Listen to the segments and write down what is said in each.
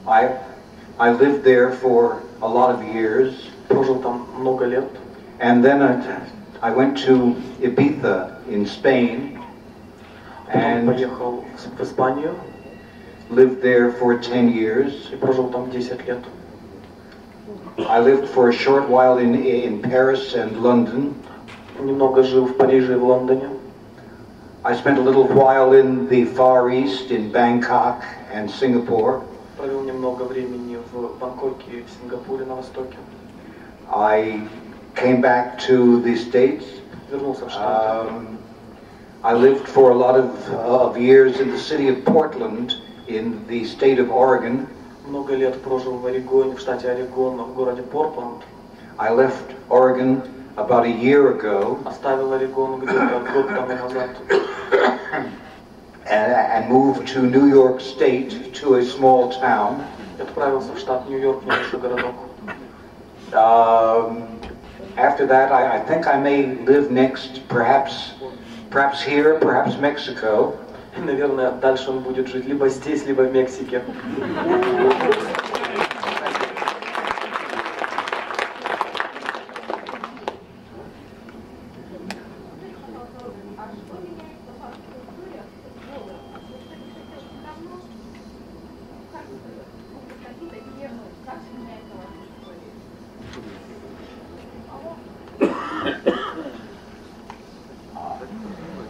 I lived there for a lot of years. Прожил там много лет. And then I went to Ibiza in Spain. And поехал в Испанию. Lived there for 10 years. И прожил там 10 лет. I lived for a short while in Paris and London. Немного жил в Париже и в Лондоне. I spent a little while in the Far East, in Bangkok and Singapore. Провел немного времени в Бангкоке и в Сингапуре на востоке. I came back to the States. Вернулся в Штаты. I lived for a lot of years in the city of Portland, in the state of Oregon. Много лет прожил в Орегоне, в штате Орегон, в городе Портланд. I left Oregon about a year ago. Оставил Орегон где-то год тому назад. And moved to New York State, to a small town. Отправился в штат Нью-Йорк, небольшой городок. After that, I think I may live next, perhaps here, perhaps Mexico. Наверное, дальше он будет жить либо здесь, либо в Мексике.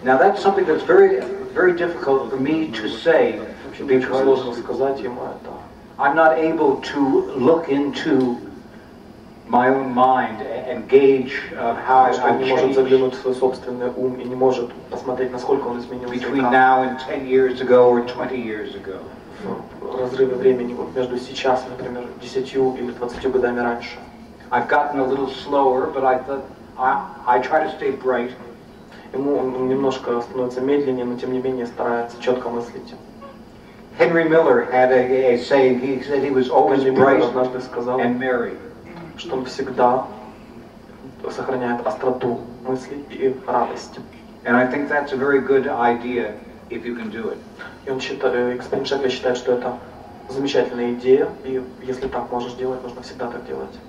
Now that's something that's very, very difficult for me to say because I'm not able to look into my own mind and gauge how I've changed between now and 10 years ago or 20 years ago. Разрывы времени вот между сейчас, например, 10 или 20 годами раньше. I've gotten a little slower, but I try to stay bright. Ему он немножко становится медленнее, но тем не менее старается четко мыслить. Henry Miller had a saying. He said he was always bright and merry. Что он всегда сохраняет остроту мыслей и радость. And I think that's a very good idea if you can do it. И он считает, господин Шекли считает, что это замечательная идея, и если так можешь делать, нужно всегда так делать.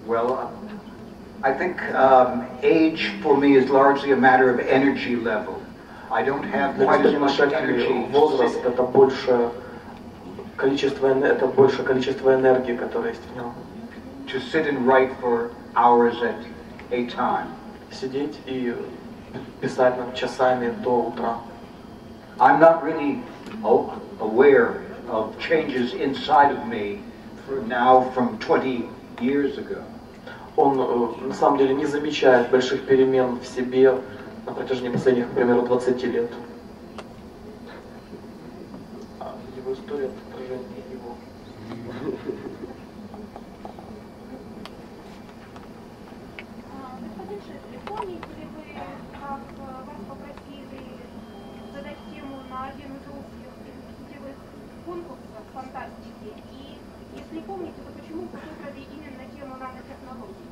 Well, I think age for me is largely a matter of energy level. I don't have quite as much energy. Возраст — это больше количество энергии, которое есть в нем. To sit and write for hours at a time. Сидеть и писать нам часами до утра. I'm not really aware of changes inside of me now from 20 years ago. Он на самом деле не замечает больших перемен в себе на протяжении последних, к примеру, 20 лет. Его история — отражение его. Господин Шекли, помните ли вы, как вас попросили задать тему на один из русских сетевых конкурсов фантастики? И если помните, то почему вы выбрали именно тему нанотехнологий?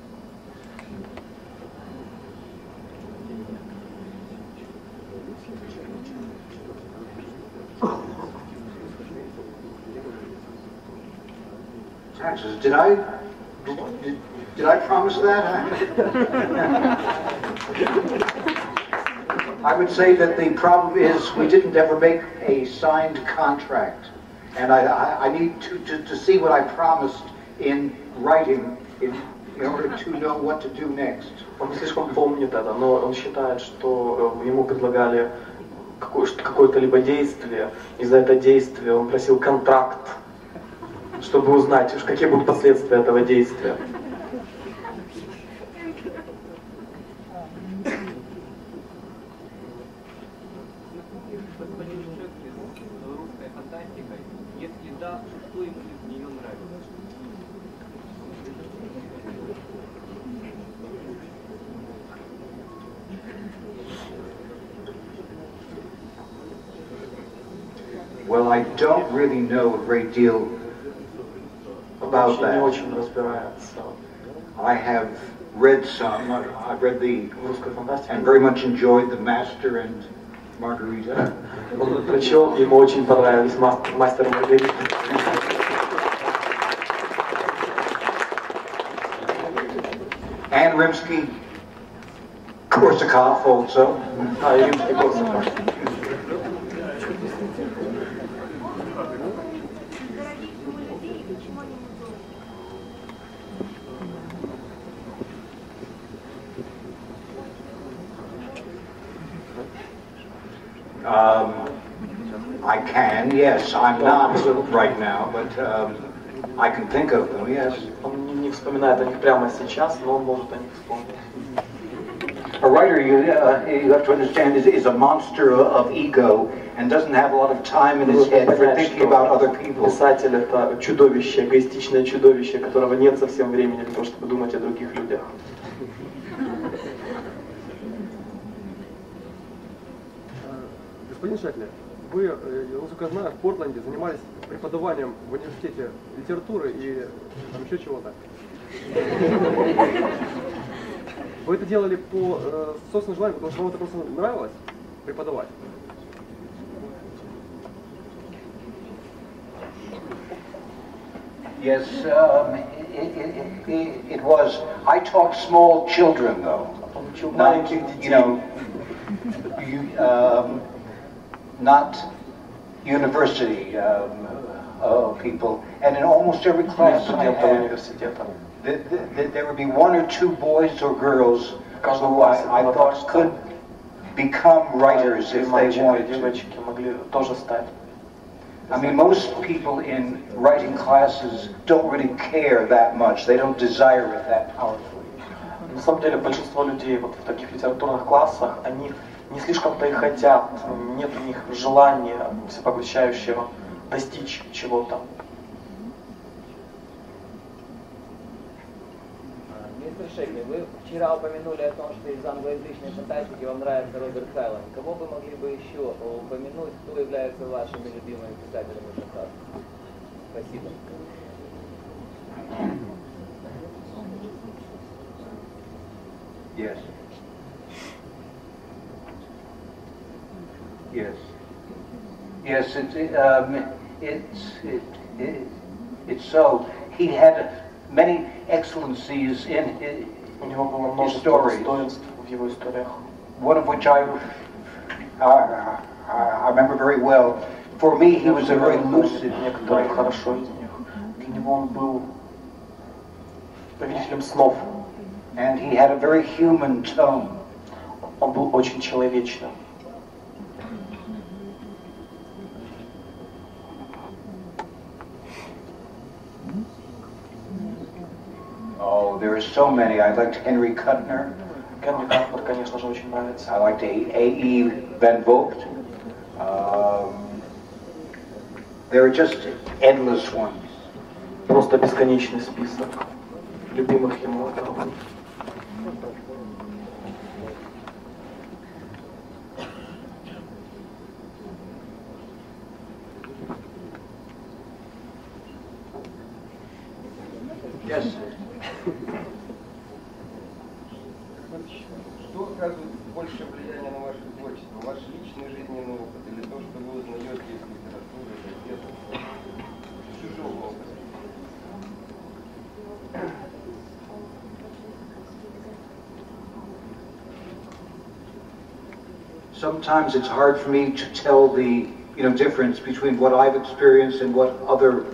Taxes. Did I promise that? I would say that the problem is we didn't ever make a signed contract, and I need to see what I promised in writing in order to know what to do next. Он не слишком помнит это, но он считает, что ему предлагали какое-то либо действие, и за это действие он просил контракт, чтобы узнать, какие будут последствия этого действия. Русская фантастика, если да, что ему из нее нравится? Well, I don't really know a great deal about не that. очень разбирается I have read some. I've read the в русской фантастике. and very much enjoyed The Master and Margarita. Он прочел, ему очень понравились «Мастер и Маргарита». And Rimsky-Korsakov also. И Римский-Корсаков. I can, yes. I'm not right now, but I can think of them, yes. Он не вспоминает о них прямо сейчас, но он может о них вспомнить. A writer, you have to understand, is a monster of ego and doesn't have a lot of time in his head for thinking about other people. Писатель — это чудовище, эгоистичное чудовище, которого нет совсем времени для того, чтобы думать о других людях. Господин Шекли, вы, насколько я знаю, в Портленде занимались преподаванием в университете литературы и там еще чего-то. Вы это делали по собственному желанию, потому что вам это просто нравилось преподавать? Yes, it was. I taught small children, though. Not, you know, not university people. And in almost every class I had, there would be one or two boys or girls who I thought could become writers if they wanted to. I mean, most people in writing classes don't really care that much. They don't desire it that powerfully. На самом деле, большинство людей вот в таких литературных классах, они не слишком-то и хотят, нет у них желания всепоглощающего достичь чего-то. Мистер Шекли, вы вчера упомянули о том, что из англоязычной фантастики вам нравится Роберт. Кого вы могли бы еще упомянуть, кто является вашими любимыми писателями фантастики? Спасибо. Yes. Yes. Yes, it's so. He had many excellencies in his stories. One of which I remember very well. For me, he was a very lucid writer. Для него он был повелителем снов. And he had a very human tone. Он был очень человечным. Oh, there are so many. I liked Henry Kuttner. Генри Картнер, конечно же, очень нравится. I liked A.E. Van Vogt. There are just endless ones. Просто бесконечный список любимых ему авторов. Yes. Что оказывает большее влияние на ваше творчество? Ваш личный жизненный опыт или то, что вы узнаете из литературы, газет, чужого опыта? Sometimes it's hard for me to tell the difference between what I've experienced and what other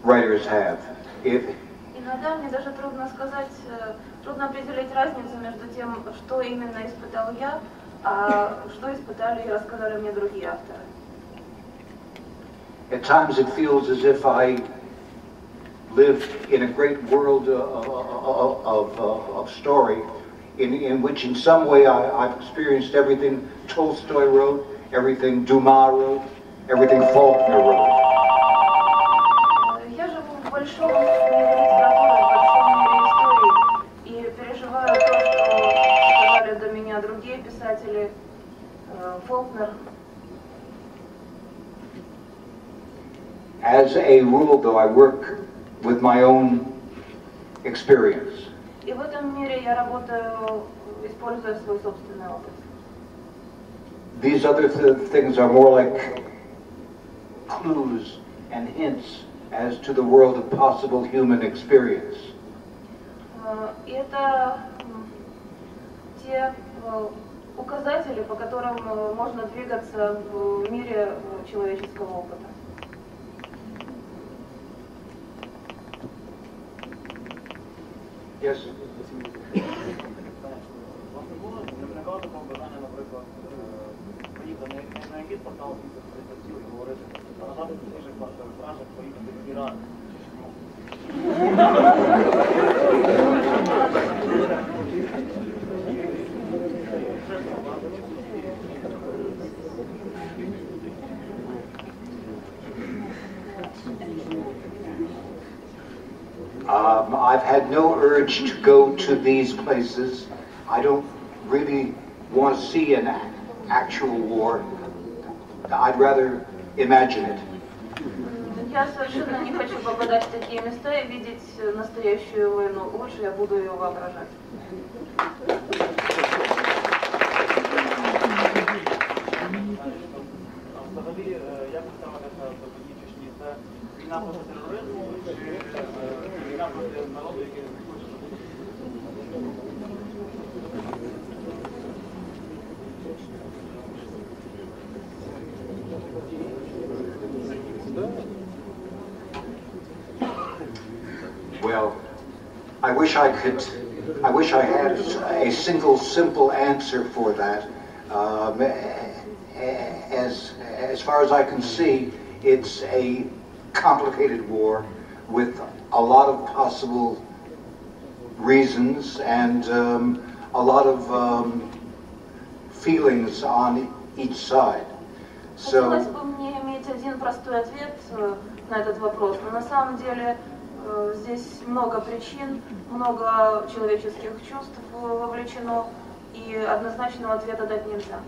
writers have. Иногда мне даже трудно сказать, трудно определить разницу между тем, что именно испытал я, а что испытали и рассказали мне другие авторы. At times it feels as if I live in a great world of story, in which in some way I've experienced everything Tolstoy wrote, everything Dumas wrote, everything Faulkner wrote. Я живу в большом мире литературы, в большом мире истории и переживаю то, что сказали до меня другие писатели, As a rule, though, I work with my own experience. И в этом мире я работаю, используя свой собственный опыт. These other things are more like clues and hints as to the world of possible human experience. И это те указатели, по которым можно двигаться в мире человеческого опыта. Yes. I've had no urge to go to these places. I don't really want to see an actual war. I'd rather imagine it. Я совершенно не хочу попадать в такие места и видеть настоящую войну. Лучше я буду ее воображать. Well, I wish I had a single simple answer for that. As far as I can see, it's a complicated war with a lot of possible reasons and a lot of feelings on each side. Хотелось бы мне иметь один простой ответ на этот вопрос, но на самом деле здесь много причин, много человеческих чувств вовлечено, и однозначного ответа дать нельзя.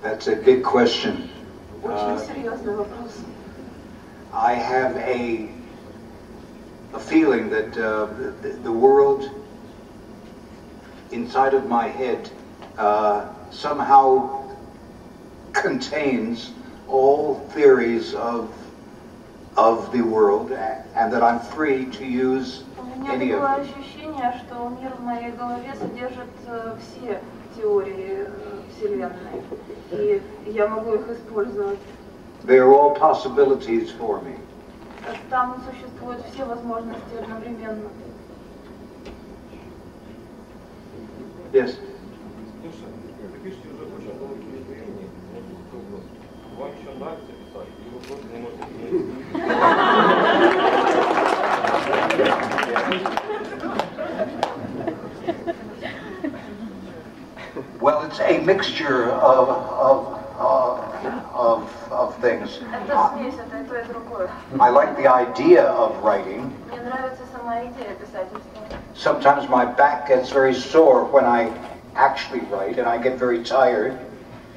That's a big question. Очень серьезный вопрос. I have a feeling that the world inside of my head somehow contains all theories of the world, and that I'm free to use any of them. У меня было ощущение, что мир в моей голове содержит все теории Вселенной, и я могу их использовать. They are all possibilities for me. Там существуют все возможности одновременно. Yes. Вы пишете уже очень долгие времени. Вам еще нравится писать? Или вы просто не Well, it's a mixture of things. Это смесь, это и то, и другое. I like the idea of writing. Мне нравится сама идея писательства. Sometimes my back gets very sore when I actually write, and I get very tired.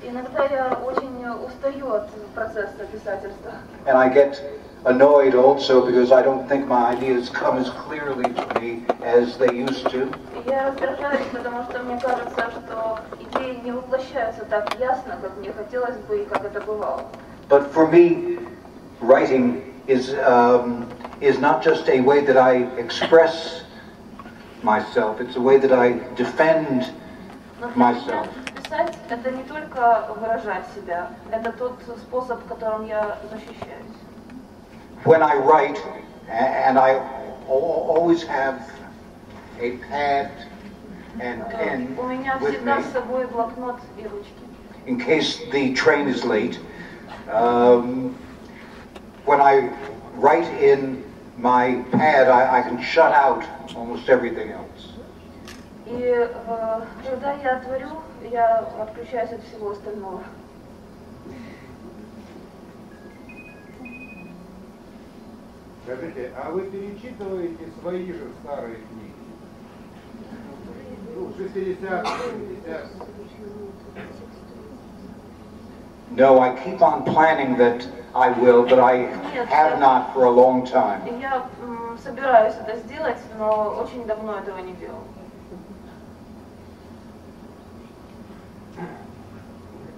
Иногда я очень устаю от процесса писательства. And I get annoyed also because I don't think my ideas come as clearly to me as they used to. Я раздражаюсь, потому что мне кажется, что идеи не воплощаются так ясно, как мне хотелось бы и как это бывало. But for me, writing is not just a way that I express myself, it's a way that I defend myself. Писать — это не только выражать себя, это тот способ, которым я защищаюсь. When I write, and I always have a pad and pen У меня with всегда me с собой блокнот и ручки. in case the train is late. When I write in my pad, I can shut out almost everything else. И когда я творю, я отключаюсь от всего остального. Скажите, а вы перечитываете свои же старые книги? Ну, 60-х, 70-х. No, I keep on planning that I will, but I have not for a long time. Я собираюсь это сделать, но очень давно этого не делал.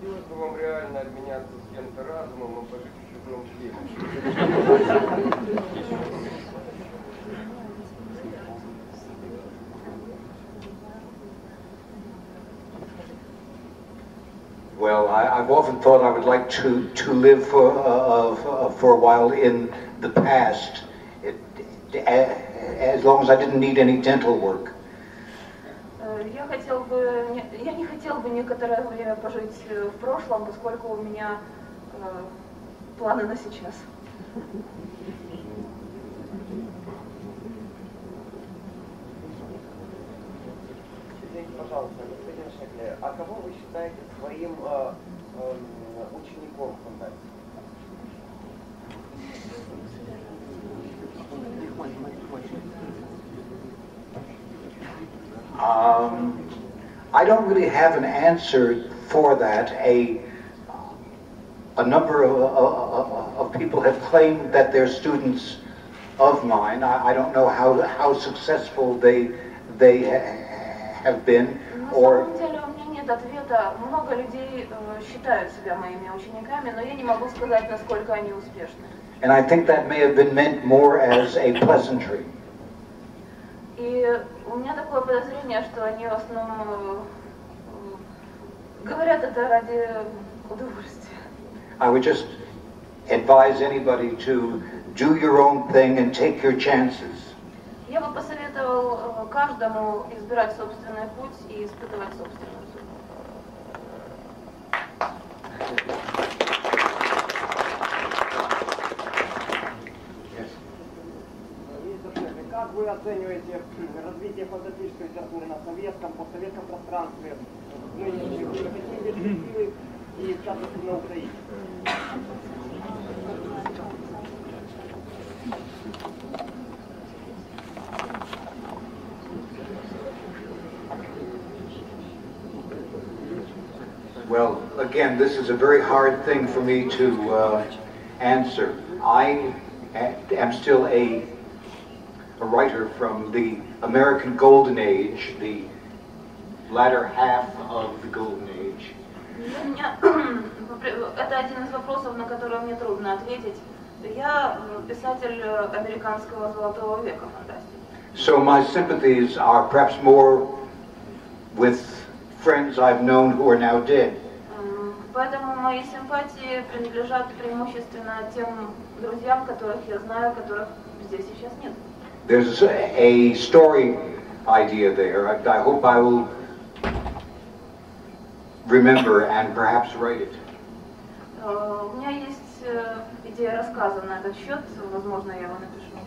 Хотелось бы вам реально обменяться с кем-то разумом и пожить в чужом теле. Well, I've often thought I would like to live for a while in the past, as long as I didn't need any dental work. Я не хотел бы некоторое время пожить в прошлом, поскольку у меня планы на сейчас. Извините, пожалуйста, господин Шекли, а кого вы считаете своим учеником фантастики? I don't really have an answer for that. A number of people have claimed that they're students of mine. I don't know how successful they have been. На самом деле у меня нет ответа. Много людей считают себя моими учениками, но я не могу сказать, насколько они успешны. And I think that may have been meant more as a pleasantry. И у меня такое подозрение, что они в основном говорят это ради удовольствия. I would just advise anybody to do your own thing and take your chances. Я бы посоветовал каждому избирать собственный путь и испытывать собственную судьбу. Как вы оцениваете развитие фантастической литературы на советском, постсоветском пространстве, нынешние перспективы и в частности на Украине? Well, again, this is a very hard thing for me to answer. I am still a writer from the American Golden Age, the latter half of the Golden Age. Это один из вопросов, на который мне трудно ответить. Я писатель американского золотого века фантастики. So my sympathies are perhaps more with friends I've known who are now dead. Поэтому мои симпатии принадлежат преимущественно тем друзьям, которых я знаю, которых здесь сейчас нет. There's a story idea there. I hope I will remember and perhaps write it. У меня есть идея рассказа на этот счет, возможно, я его напишу.